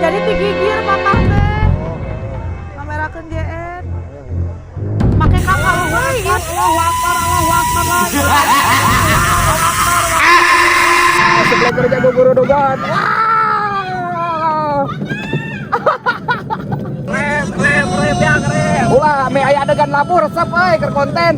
Jadi digigir papa teh. Kamerakeun JN. Make kakak euy. Allahu Akbar, Allahu Akbar. Sebelah kerja guru dogan. Rep ya rep. Ulah, me aya adegan labu resep euy keur konten.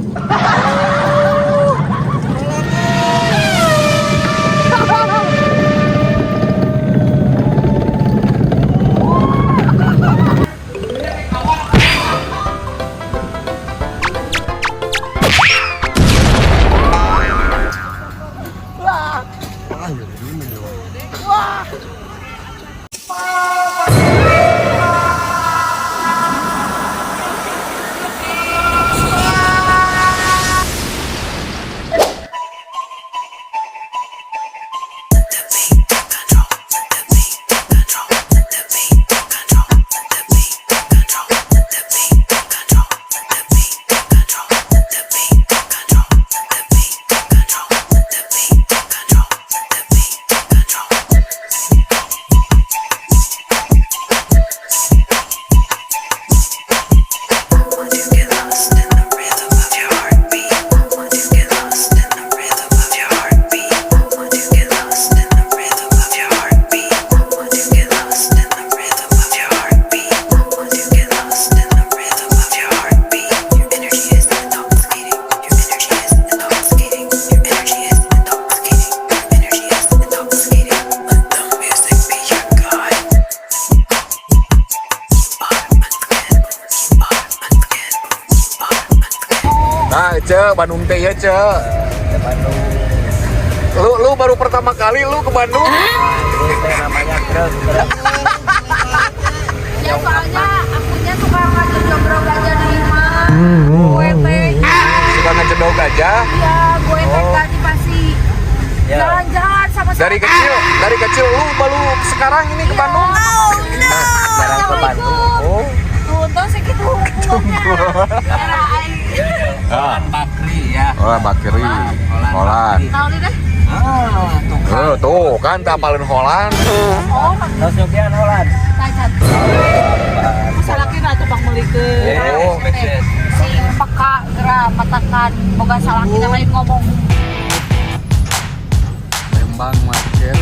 Nah, Bandung teh ya, Bandung. Lu baru pertama kali lu ke Bandung? Ini teh namanya greg. Ya soalnya akunya suka ngajak-jogrok aja di rumah. Gue teh. Suka ngecedok gajah? Iya, gue teh tadi pasti jalan-jalan sama Dari kecil lu baru sekarang ini ke Bandung? Jarang ke Bandung. Oh. Tuh segitu umurnya. Holan Bakri ya. Oh, Bakri. Holan. Tahu nih deh. Tuh kan tapalin Holan. Oh, Terus nyobian Holan. tacat. Masalah kira tuh Bang Melikeun. Oh, Si peka gerak matakan boga salah kita lain ngomong. Lembang Market.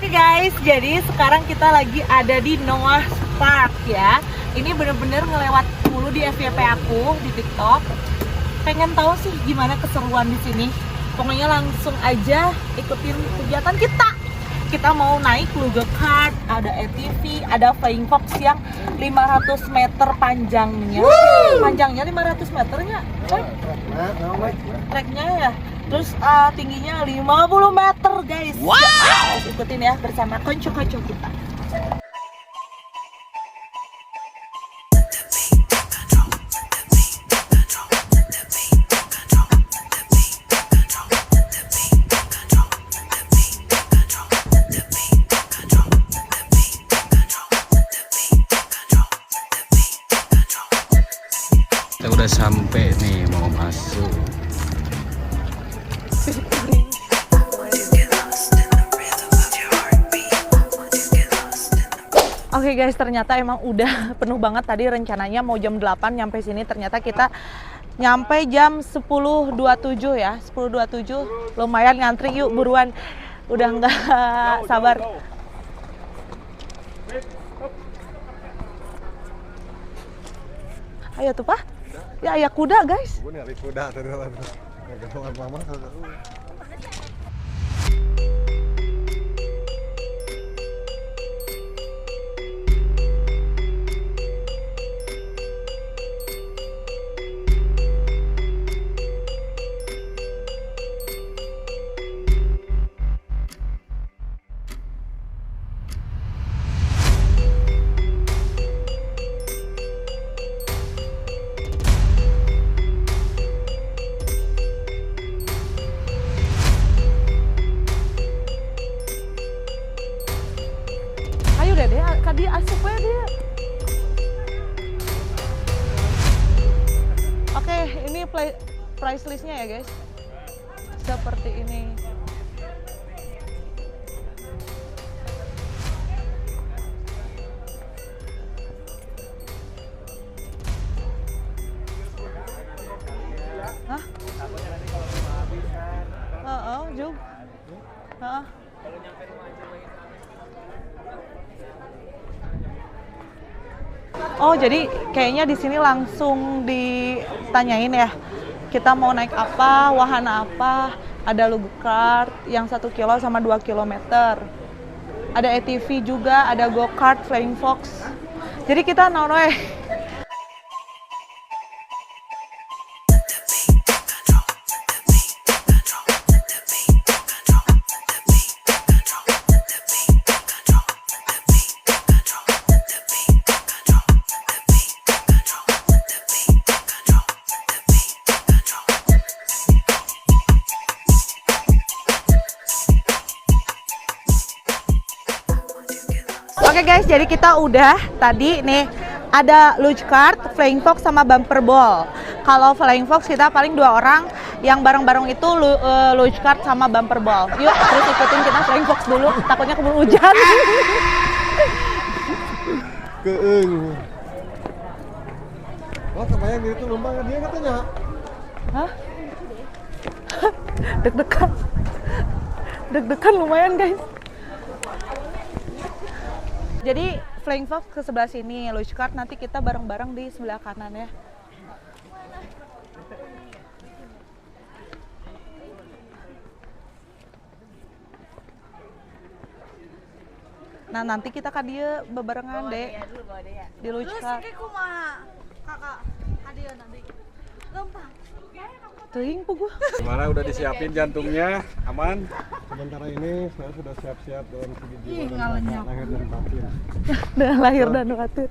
Guys, jadi sekarang kita lagi ada di Noah Park ya. Ini bener-bener ngelewat mulu di FYP aku di TikTok. Pengen tahu sih gimana keseruan di sini. Pokoknya langsung aja ikutin kegiatan kita. Kita mau naik Luge Kart, ada ATV, ada Flying Fox yang 500 meter panjangnya. Panjangnya 500 meternya. Treknya ya. Terus tingginya 50 meter guys. Wow. Ikutin ya bersama konco-konco kita. Kita udah sampai nih, mau masuk. Oke guys, ternyata emang udah penuh banget. Tadi rencananya mau jam 8 nyampe sini, ternyata kita nyampe jam 10.27 ya. 10.27, lumayan ngantri, yuk buruan. Udah nggak sabar. Ayo tuh Pak. Ya ayah kuda guys. Gue nyari kuda tadi lah. Gak mama. Ayo deh, kadi asup ya dia. Oke, ini price listnya ya guys. Seperti ini. Hah? Jauh. Oh, jadi kayaknya di sini langsung ditanyain ya. Kita mau naik apa, wahana apa, ada lugu kart yang 1 kilo sama 2 kilometer. Ada ATV juga, ada go-kart, flying fox. Jadi kita nonoy. Oke guys, jadi kita udah tadi nih ada luge kart, flying fox sama bumper ball. Kalau flying fox kita paling 2 orang, yang bareng-bareng itu luge kart sama bumper ball. Yuk, terus ikutin kita flying fox dulu, takutnya keburu hujan. Keeng. Oh, kebayang gitu lomba dia katanya. Hah? Deg-degan. Deg-degan lumayan guys. Jadi flying fox ke sebelah sini, luge kart nanti kita bareng-bareng di sebelah kanan ya. Nah nanti kita kan dia bebarengan deh di luge kart. Kakak, hadir nanti. Gampang. Teuing puguh. Gimana, udah disiapin jantungnya? Aman? Sementara ini saya sudah siap-siap dalam segi jiwa Ih, dan lahir dan batin. Dengan lahir dan batin.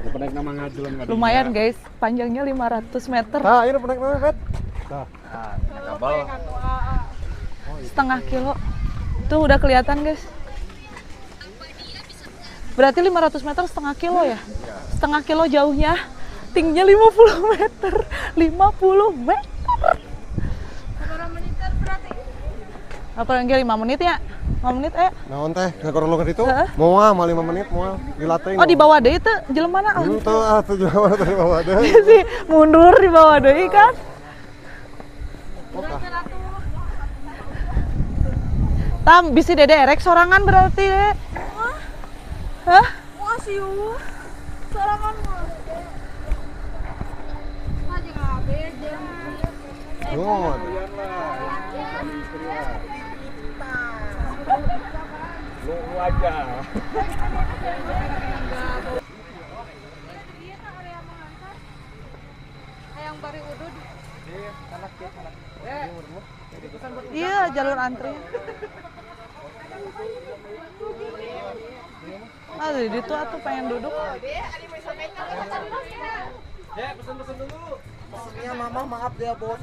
Penek nama ngajelan nggak? Lumayan guys, panjangnya 500 meter, Nah, ini penek namanya, Bet. Nah, Kabel. setengah kilo. Tuh udah kelihatan guys. Berarti 500 meter setengah kilo ya? Setengah kilo jauhnya. Tingginya 50 meter. 50 meter. Berapa menit berarti? Apa yang 5 menit ya? 5 menit naon teh ngakor lu itu? Heeh. Moal 5 menit moal dilatih. Oh di bawah deui teh jelema na. Tuh atuh jawa teh bawah deh. Sih mundur di bawah deui kan. Tam bisi dede erek sorangan berarti deh. Hah? Wasiu. Sorangan mah. Aja ngabe jeung. Nuhun. Lu aja. Hayang bari udud. Iya jalur antri. Aduh di situ atuh pengen duduk. Pesennya mama maaf dia bos.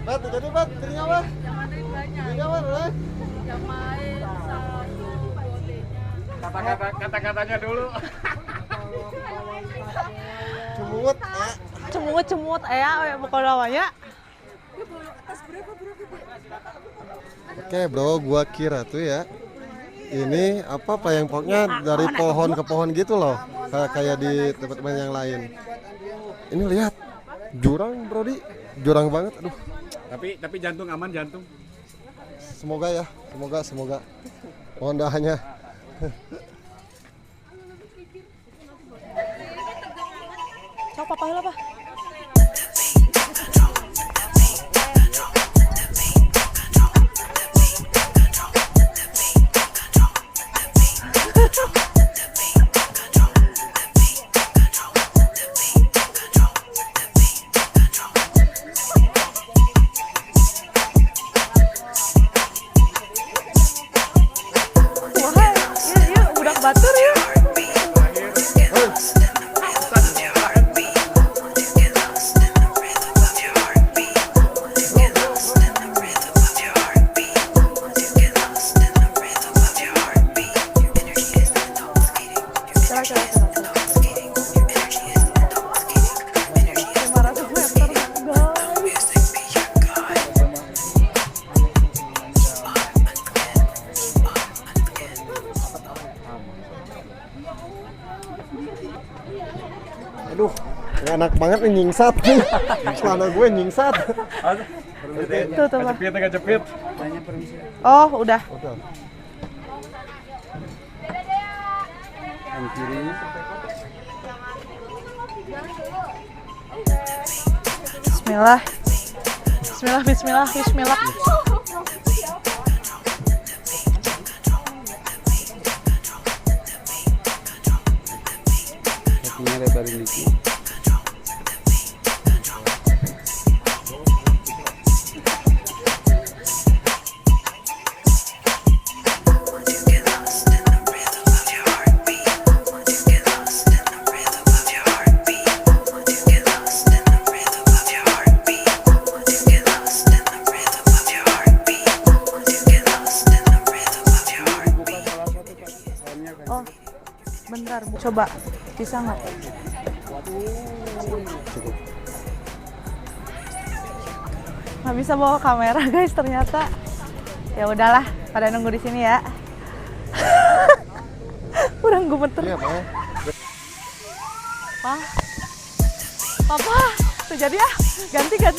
Bet, jadi Bet, jadinya apa? Jadinya apa, Rek? Yang main satu botenya. Kata-katanya dulu. Cemut, Cemut-cemut ya pokok namanya. Oke bro, gua kira tuh ya ini apa yang pokoknya dari pohon ke pohon gitu loh, kayak di tempat-tempat yang lain. Ini lihat jurang bro, jurang banget. Aduh, Tapi jantung aman, jantung. semoga ya, semoga. Mohon doanya. Coba papa heula, Pak. Budak batur ya. Aduh, enak banget nih nyingsat. Celana gue nyingsat. Tuh, Pak. Kejepit. Oh, udah. Yang kiri. Bismillah. Bismillah. Kakinya lebarin dikit. Oh, bentar, Bu. Coba, bisa nggak? Nggak bisa bawa kamera, guys, ternyata. Ya udahlah, pada nunggu di sini ya. Kurang gemeter. Iya, Pak. Papa, terjadi ya? Ganti, Pak.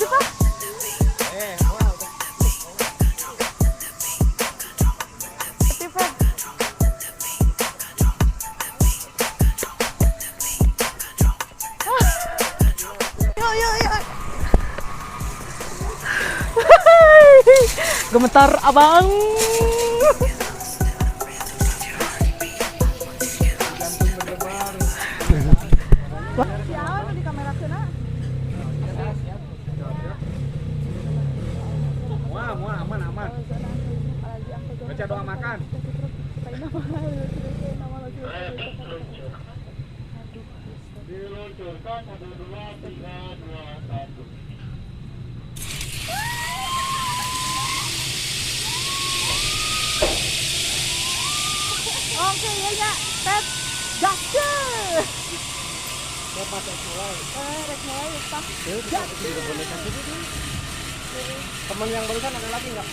Steven. Yuk. Gemetar, abang. Di kamera sana. Aman. Baca doa makan. Diluncurkan 1, 2, 3, 2, 1. Oke, ya. Tet. Gaskeun. Rek mulai, Pak. Teman yang barusan ada lagi nggak?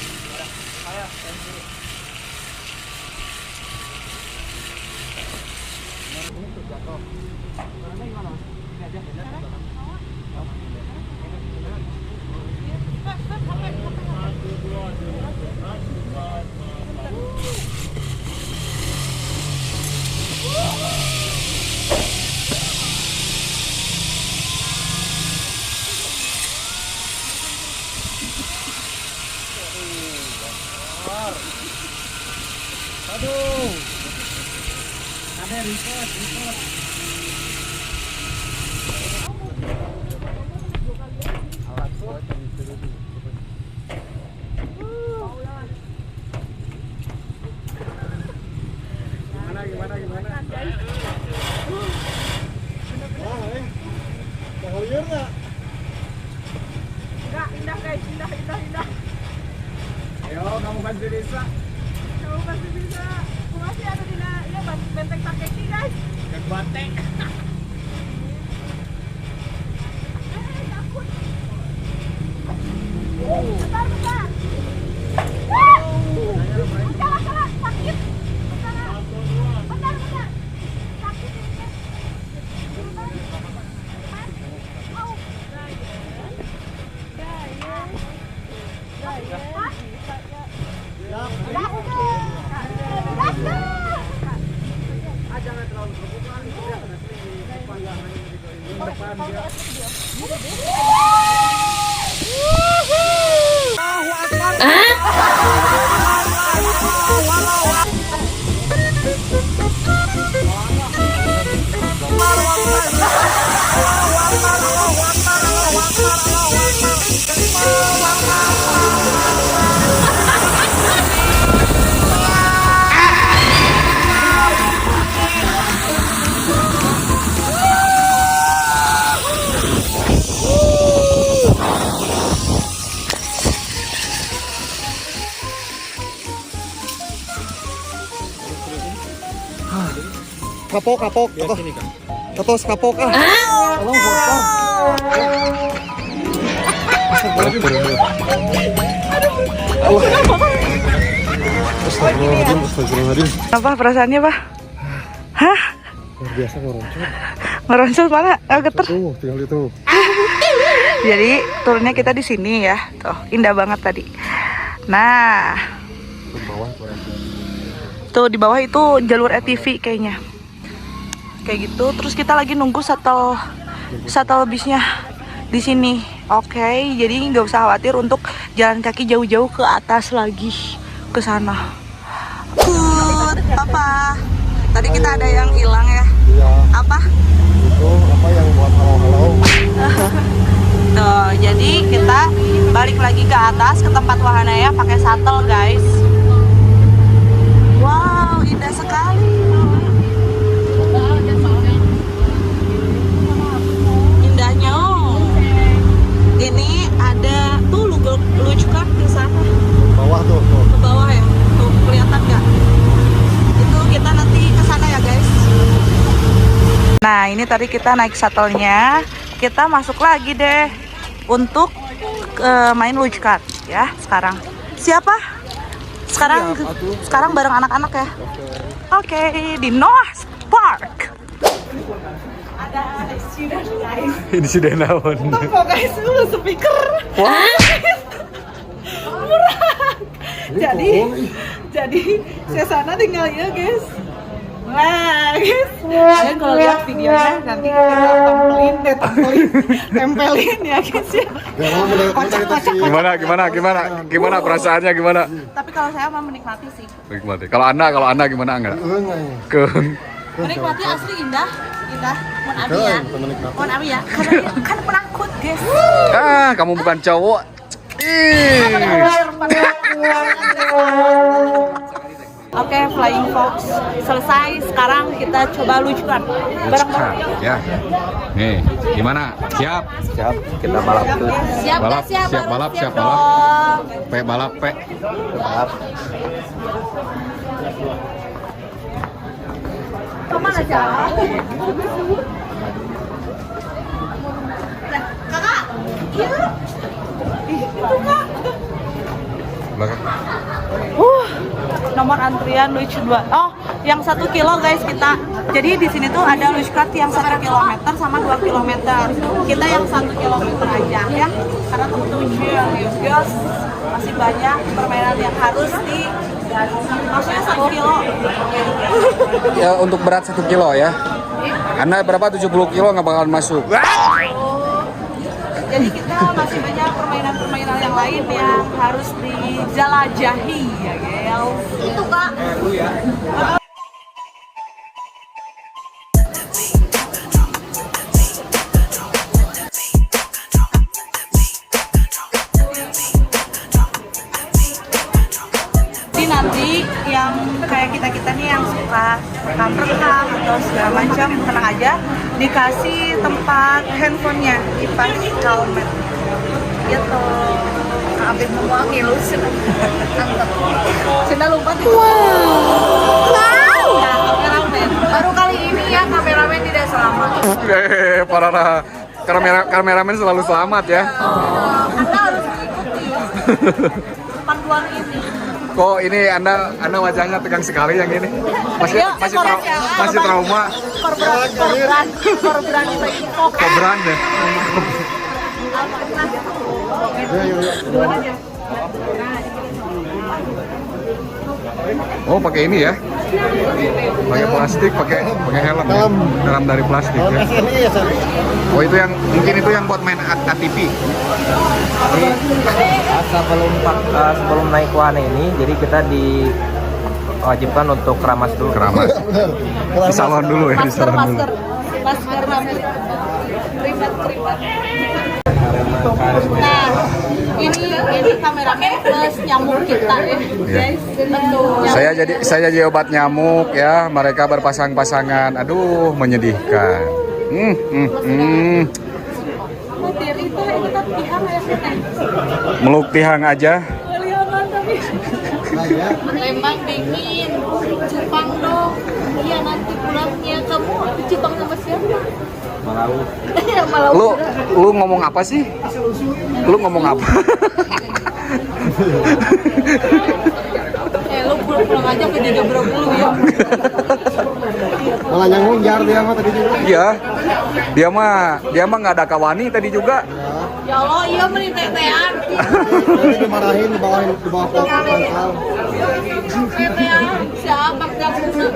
Saya. Ini tuh jatuh. Caranya gimana? Ini aja. Aduh. Ada record. Alat buat gimana? Bahaya nggak? Enggak, indah guys, indah. Ayo, kamu bantu Desa. Kamu pasti bisa. Aku masih ada di ya, Kapok, kapok. Ketos kapok ah. Tolong bongkar. Astagfirullahaladzim, astagfirullahaladzim. Apa perasaannya, Pak? Hah? Luar biasa ngeroncot. Ngeroncot mana? Geter. Tuh, tinggal itu. Jadi turunnya kita di sini ya. Tuh, indah banget tadi. Nah, Ke bawah tuh. tuh di bawah itu jalur ATV kayaknya. Kayak gitu. Terus kita lagi nunggu shuttle bisnya di sini. Oke, jadi nggak usah khawatir untuk jalan kaki jauh-jauh ke atas lagi ke sana. Apa? Tadi kita ada yang hilang ya. Iya, Apa? itu apa yang buat halo-halo. Tuh, jadi kita balik lagi ke atas ke tempat wahana ya pakai shuttle guys. Wow, indah sekali. Indahnya. Ini ada tuh lucu kan di sana Bawah tuh. ke bawah ya. Tuh kelihatan nggak? Itu kita nanti ke sana ya guys. Nah, ini tadi kita naik shuttle-nya. Kita masuk lagi deh untuk main luge cart ya sekarang. Siapa? Sekarang bareng anak-anak ya. Oke, di Noah's Park. Ada student guys. Ini sudah naon. Toko guys, speaker. Murah. Jadi saya sana tinggal ya guys. Nah guys, kalian kalau lihat videonya nanti kita tempelin ya guys ya. Gimana perasaannya gimana? Tapi kalau saya mah menikmati sih. Nikmati. Kalau anda gimana enggak? Keung. Menikmati asli indah. Mohon abi ya. Mohon abi ya. Kan penakut guys. Ah, kamu bukan cowok. Oke, Flying Fox selesai. Sekarang kita coba lucukan bareng-bareng. Ya. Nih, gimana? Siap? Siap, kita balap tuh. Siap, Balap, siap, siap balap, siap balap. dong. Balap. Balap. Kemana aja? Kakak, iya. Itu kak. Belakang. Nomor antrian lucu 2. Oh, yang 1 kilo guys kita. Jadi di sini tuh ada luge cart yang 1 kilometer sama 2 kilometer. Kita yang 1 kilometer aja ya. Karena temen-temen guys masih banyak permainan yang harus di maksudnya 1 kilo. Ya untuk berat 1 kilo ya. Anda berapa 70 kilo nggak bakalan masuk. Jadi kita masih banyak permainan-permainan yang lain yang harus dijelajahi ya guys. Itu kak. Jadi nanti yang kayak kita nih yang suka rekam atau segala macam, tenang aja, dikasih tempat handphonenya di pas helmet gitu. Abis mau ngilus antep sudah lupa tuh. Wow, nah, kameramen baru kali ini ya kameramen tidak selamat. Para kameramen selalu selamat ya. Anda harus mengikuti panduan ini. Kok ini Anda wajahnya tegang sekali yang ini? Masih trauma. Korban info. Kobran ya. Duluan aja. Oh, pakai ini ya? Pakai plastik, pakai helm. Ya? Helm dari plastik ya. Oh, itu yang mungkin itu yang buat main ATV. Jadi sebelum naik wahana ini, jadi kita diwajibkan untuk keramas dulu. Keramas. Di salon dulu ya, di salon dulu. Masker rambut. Keribat. Nah, Ini kameramen plus nyamuk kita ya, guys. Betul. Saya jadi obat nyamuk ya. Mereka berpasang-pasangan. Aduh, menyedihkan. Diri itu kita pihak ya kita. Meluk tihang aja. Lihat tapi. Lembang dingin. Jepang dong. Iya nanti pulangnya kamu ke Jepang sama siapa? Malau. Malau. Lu ngomong apa sih? Lu ngomong apa? Lu pulang aja ke Jaga Bro ya. Malah yang ngejar dia mah tadi juga. Iya. Dia mah nggak ada kawani tadi juga. Ya Allah, iya menitetean. Tadi dimarahin di bawah pangkal. Tetean si Abang Jakuna.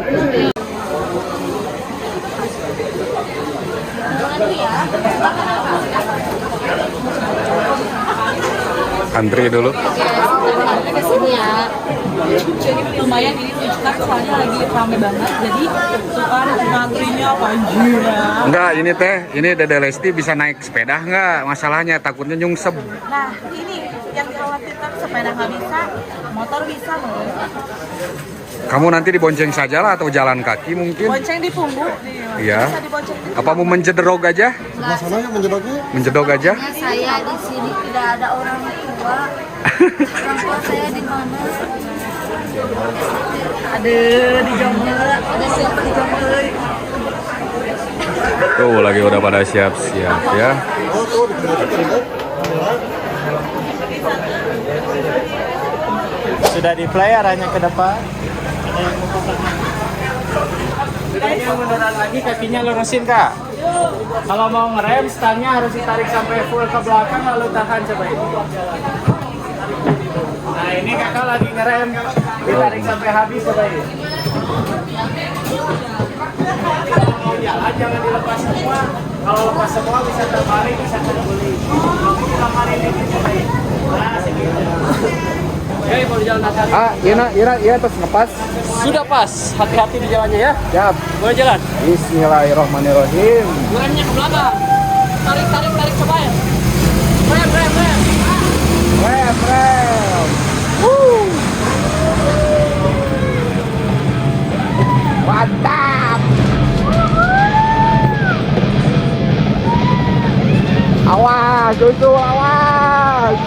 Antri dulu. Ke sini ya. Jadi lumayan ini kan soalnya lagi rame banget. Jadi suka ngantrinya apa anjir ya. Enggak, ini Dede Lesti bisa naik sepeda nggak? Masalahnya takutnya nyungsep. Nah, ini yang dikhawatirkan sepeda nggak bisa, motor bisa loh. Kamu nanti dibonceng saja lah atau jalan kaki mungkin? Bonceng di punggung. Iya. Bisa dibonceng. Apa mau menjedrog aja? Nah, sana yang menjedoknya. Menjedog aja? Saya di sini tidak ada orang tua. Orang tua saya di mana? Ada di Jomblo. Ada siapa di Jomblo? Tuh lagi udah pada siap-siap ya. Sudah di play arahnya ke depan. Yang munduran lagi, kakinya lurusin kak. Kalau mau ngerem, stangnya harus ditarik sampai full ke belakang lalu tahan coba ini. Nah ini kakak lagi ngerem, ditarik sampai habis coba ini. Kalau mau jalan jangan dilepas semua. Kalau lepas semua bisa terbalik, bisa terguling. Dilamarin ini coba ini. Nah segitu. Oke, mau jalan hati-hati. Iya terus ngepas. Sudah pas, hati-hati di jalannya ya. Siap. Boleh jalan. Bismillahirrahmanirrahim. Remnya ke belakang. Tarik coba ya. Rem. Rem. Mantap. Awas, Jojo, awas.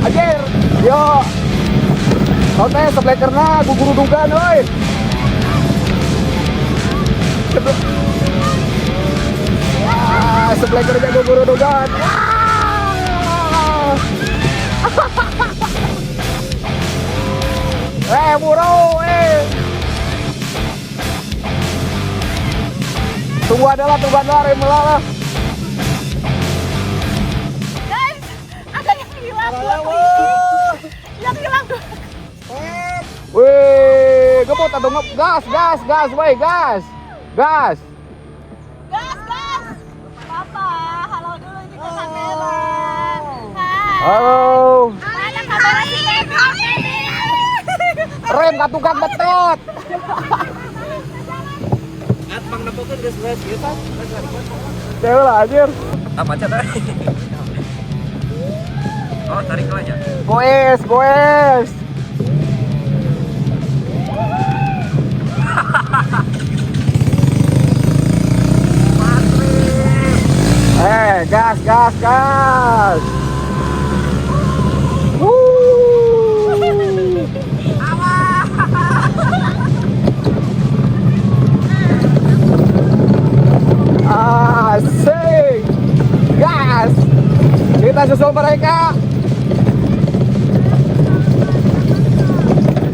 Anjir, yo. Oke, seblekerna guguru dugan, oi. Wah, seblekernya guguru dugan. Buru, Tunggu adalah rem lah. Guys, ada yang hilang. Yang hilang. Wih, gebut atau gas, woi, gas. Gas. Papa, halo dulu ini ke kamera. Hai. Halo. Ada kamera di belakang. Rem katukang betot. Atmang nepokeun geus beres ieu tah. Cewek lah anjir. Apa aja tadi? Oh, tarik aja. Goes. Gas. Asik. Gas. Kita susul mereka.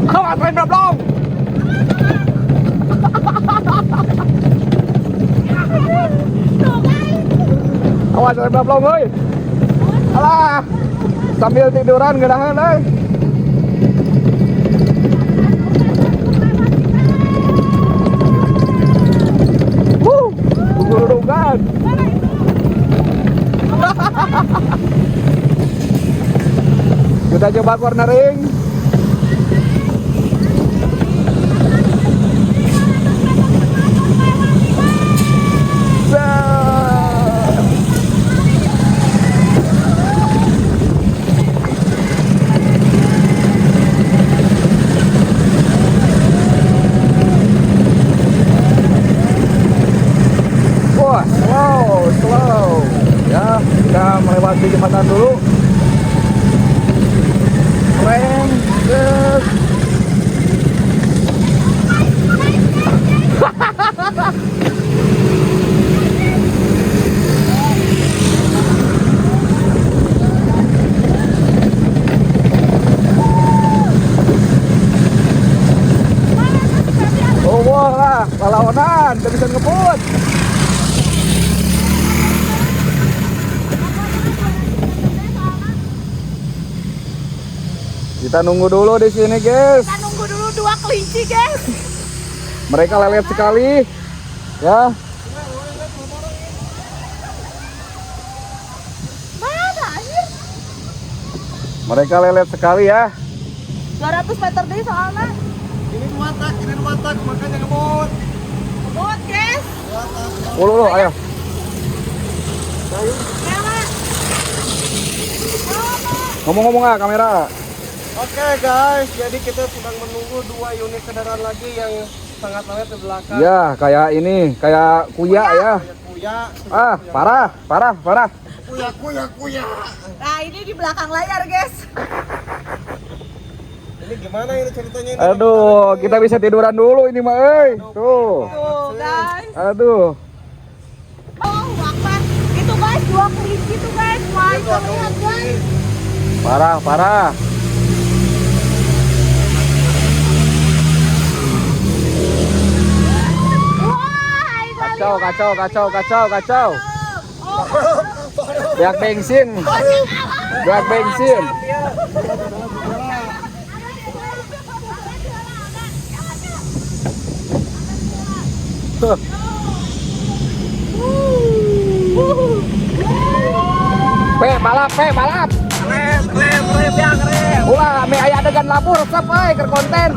Awas rem belum. Awas rem belum, oi. Alah, sambil tiduran geunaheun euy. Gurudugan. Kita coba cornering. Slow. Ya, kita melewati jembatan dulu. Rem, gas. Oh, wah, lawanan, kita bisa ngebut. Kita nunggu dulu di sini, guys. Kita nunggu dulu 2 kelinci, guys. Mereka lelet sekali, ya. Mana anjir? Mereka lelet sekali ya. 200 meter deh soalnya. Ini dua tak, makanya ngebut. Ngebut, guys. Ulu, ayo. Ngomong-ngomong ah kamera. Oke guys, jadi kita sedang menunggu 2 unit kendaraan lagi yang sangat lelet di belakang. Ya, kayak ini, kayak kuya ya. Kuya. Ah, parah. Kuya. Nah, ini di belakang layar, guys. Ini gimana ini ceritanya ini? Aduh, kita bisa tiduran dulu ini mah, euy. Tuh. Tuh, guys. Aduh. Oh, wakbar. Itu guys, 2 kelinci tuh, guys. Wah, itu lihat, guys. Parah. Wah, Kacau. Biak bensin. Balap. Rem ya, rem. Ulah, me aya adegan labur, resep euy keur konten.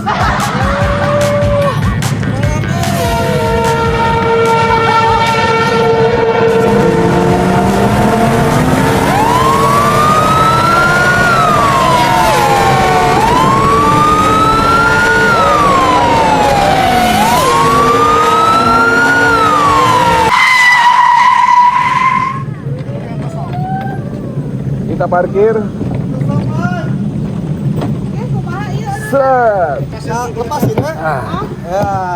Kita parkir. Set. Lepasin ya.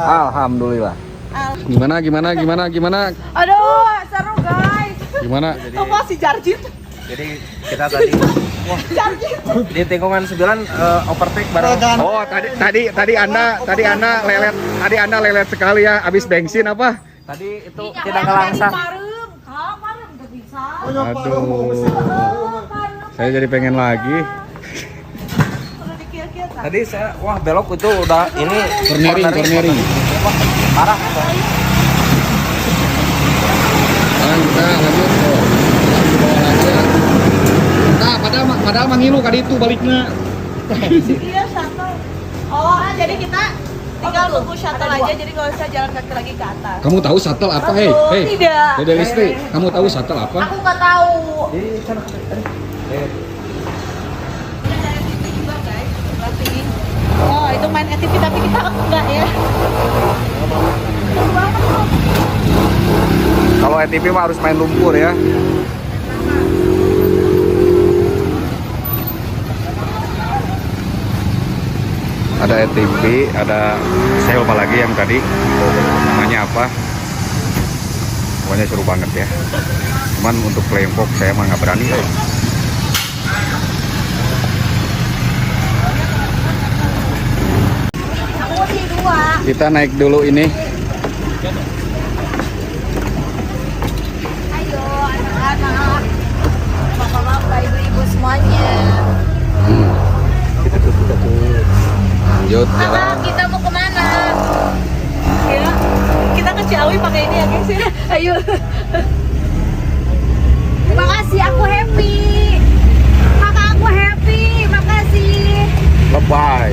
Alhamdulillah. Gimana? aduh, seru, guys. Gimana? Apa si Jarjit? Jadi kita tadi di tikungan 9 overtake bareng. Oh, tadi Anda lelet sekali ya habis bensin apa? Tadi itu tidak ngelangsang. Parem gak bisa. Aduh. Saya jadi pengen lagi. Udah dikir-kir kan? Tadi saya belok itu udah ini Cornering. Wah, parah. Sekarang kita lanjut ke bawah lagi ya. Nah, padahal mangilu kali itu baliknya. Iya, shuttle. Oh, jadi kita tinggal tunggu shuttle aja, jadi nggak usah jalan kaki lagi ke atas. Kamu tahu shuttle apa? Hei. Tidak. Dede Listri, kamu tahu shuttle apa? Aku nggak tahu. Di sana. Udah ada TV juga, guys. Berarti. Oh, itu main ATV tapi kita enggak ya. Kalau ATV mah harus main lumpur ya. Ada ATV, ada saya lupa lagi yang tadi namanya apa. Pokoknya seru banget ya. Cuman untuk playing fox saya mah nggak berani. Aku di 2. Kita naik dulu ini. Ayo, anak-anak. Bapak-bapak, ibu Lanjut Kakak, jalan. kita mau kemana? Ya, kita ke Ciawi pakai ini ya guys ya. Ayo. Terima kasih, aku happy. Kakak, aku happy. Makasih. Lebay.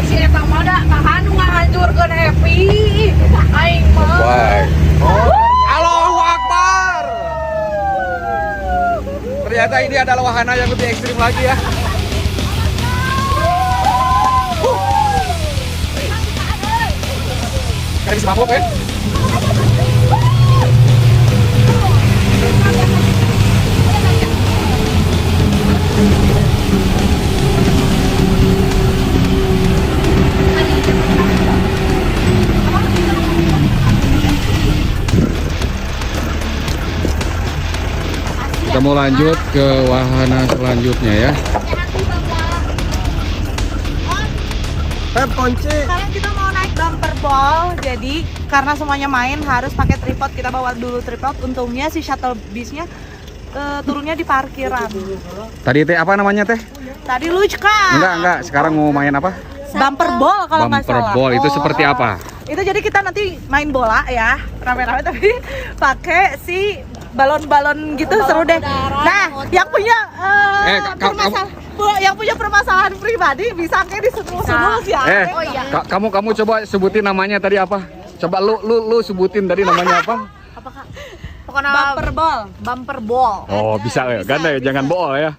Si Eta mah da kakak nu ngahancurkeun happy. Aing mah. Lebay. Allahu Akbar. Ternyata ini adalah wahana yang lebih ekstrim lagi ya. Kayak bisa mabok ya. Kita mau lanjut ke wahana selanjutnya ya. Pep kunci. Sekarang kita mau naik bumper ball. Jadi karena semuanya main harus pakai tripod. Kita bawa dulu tripod. Untungnya si shuttle bisnya turunnya di parkiran. Tadi teh apa namanya teh? Tadi lucu kan? Enggak. Sekarang mau main apa? Bumper ball kalau nggak Bumper salah. ball itu Oh, seperti apa? Itu jadi kita nanti main bola ya, rame-rame tapi pakai si balon-balon gitu seru deh. Nah, yang punya yang punya permasalahan pribadi bisa kayak disetrus-setrus ya. Oh iya. Kamu coba sebutin namanya tadi apa? Coba lu sebutin tadi namanya apa? Apakah? Pokoknya Bumper ball. bumper ball. Oh, bisa ya. Ganda ya, jangan bool ya.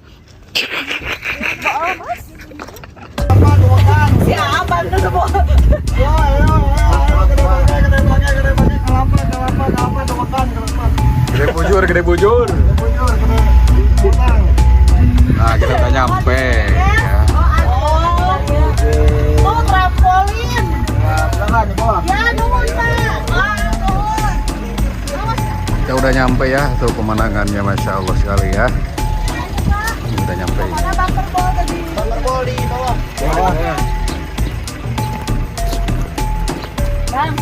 Siapa itu semua? Gede bujur. Nah, kita udah nyampe ya. Oh, trampolin. Ya, nuhun, Pak. Kita udah nyampe ya, tuh pemandangannya Masya Allah sekali ya. Ini udah nyampe. Bumper ball tadi. Bang,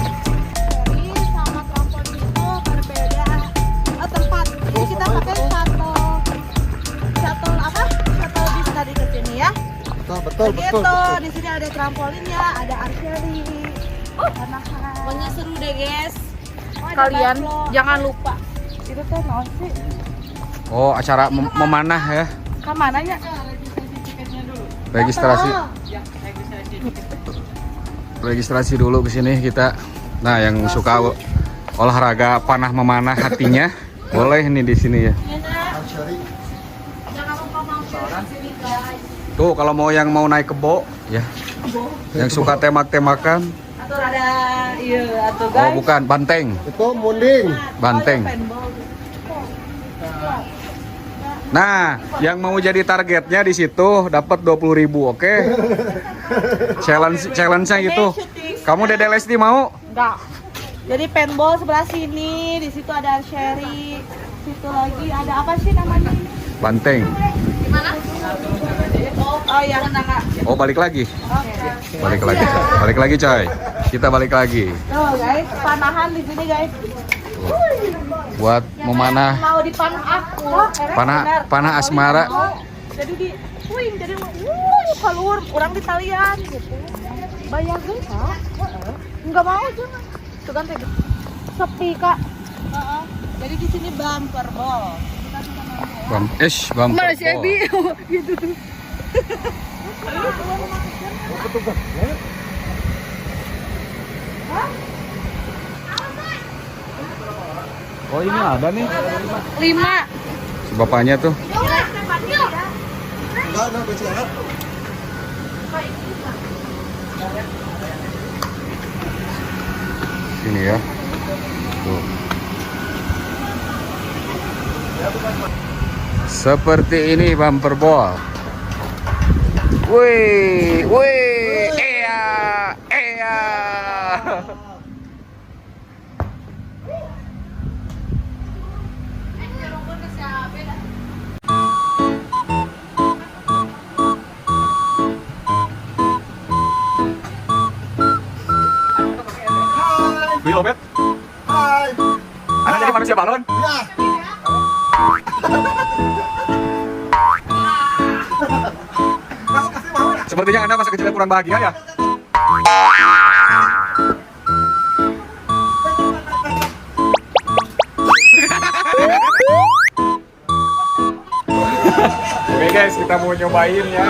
ini sama trampolin itu berbeda tempat. Jadi kita pakai shuttle apa? Shuttle bis tadi ke sini ya. Betul. Begitu. Di sini ada trampolinnya, ada archery. Anak-anak. Pokoknya seru deh, guys. Oh, ada Kalian buffalo. jangan lupa. Itu tuh naon sih? Oh, acara memanah ya. Ke mananya? Registrasi dulu ke sini kita. Nah, yang suka olahraga panah memanah hatinya boleh nih di sini ya. Tuh kalau mau yang mau naik kebo ya. Yang suka tembak-tembakan. Atau ada iya atau Oh, guys. bukan, banteng. Itu munding. Banteng. Nah, yang mau jadi targetnya di situ dapat 20.000, oke? Challenge-nya gitu. Kamu Dede Lesti mau? Enggak. Jadi paintball sebelah sini, di situ ada archery, situ lagi ada apa sih namanya? Banteng. Oh ya, Oh, balik lagi. Oke. Balik lagi, coy. Kita balik lagi. Tuh guys, panahan di sini guys. Buat memanah Mau dipanah aku. panah asmara. Jadi di wing, jadi keluar orang di talian gitu. Bayangin Kak. Enggak mau juga. Itu kan tadi sepi Kak. Jadi di sini bumper ball. Bumper ball. gitu. Oh, ini ada nih. 5. Si bapaknya tuh. Sini ya. Tuh. Seperti ini bumper ball. Wih, iya. Wih, Lobet. Hai. Anda jadi manusia balon? Ya. Sepertinya Anda masa kecilnya kurang bahagia ya. Oke guys, kita mau nyobain ya.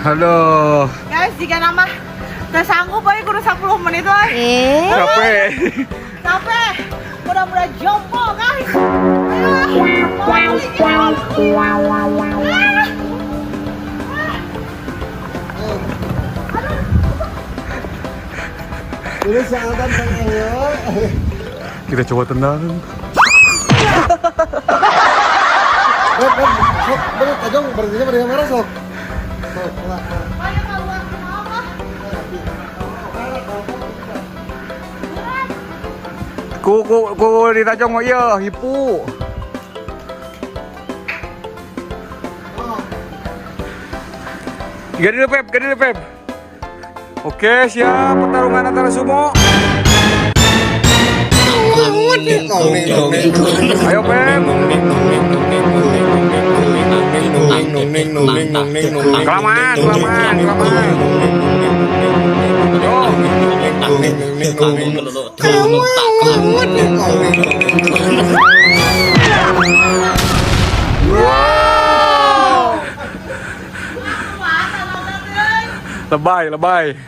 Halo. Guys, jika nama udah sanggup aja kudu 10 menit lah. Capek. Capek. Mudah-mudahan jompo guys. Ini siangkan pengen. Kita coba tenang. Bener, Tajong berhentinya pada yang marah sok. Ku di Tajong mau iya, hipu. Gadi dulu Pep. Oke, siap pertarungan antara sumo. Ayo Pep. Kelamaan. Lebay.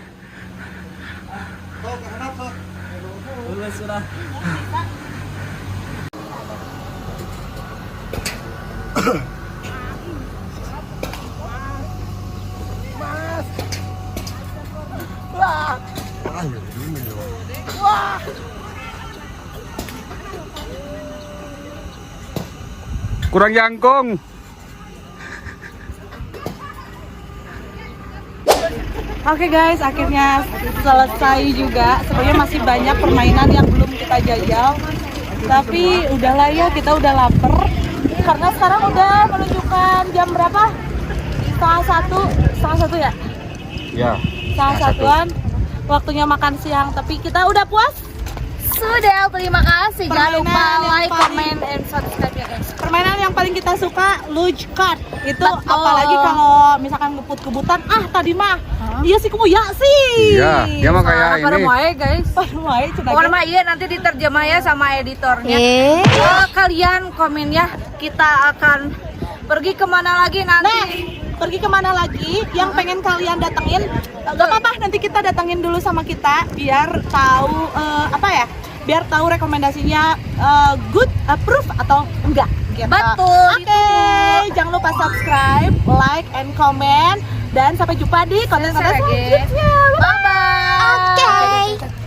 Kurang jangkung. Oke guys, akhirnya selesai juga. Sebenarnya masih banyak permainan yang belum kita jajal. Tapi udahlah ya, kita udah lapar. Karena sekarang udah menunjukkan jam berapa? Setengah satu ya? Ya. Setengah satuan. Waktunya makan siang. Tapi kita udah puas? Sudah, terima kasih. Jangan lupa Permainan yang like, paling- comment, and subscribe ya guys. Permainan yang paling kita suka luge card. Itu Betul. apalagi kalau misalkan ngebut-kebutan, tadi mah iya sih kamu ya sih. Iya, mah kayak Pada ini. mulai guys. Wae cenah. Pokoknya mah iya nanti diterjemah ya sama editornya. Kalian komen ya, kita akan pergi kemana lagi nanti. Nah, pergi kemana lagi yang pengen kalian datengin? Gak apa-apa, nanti kita datengin dulu sama kita biar tahu biar tahu rekomendasinya good, approve atau enggak. Gitu. Betul. Oke, jangan lupa subscribe, like, and comment, dan sampai jumpa di konten-konten Selesai, guys. selanjutnya. Bye bye. Oke.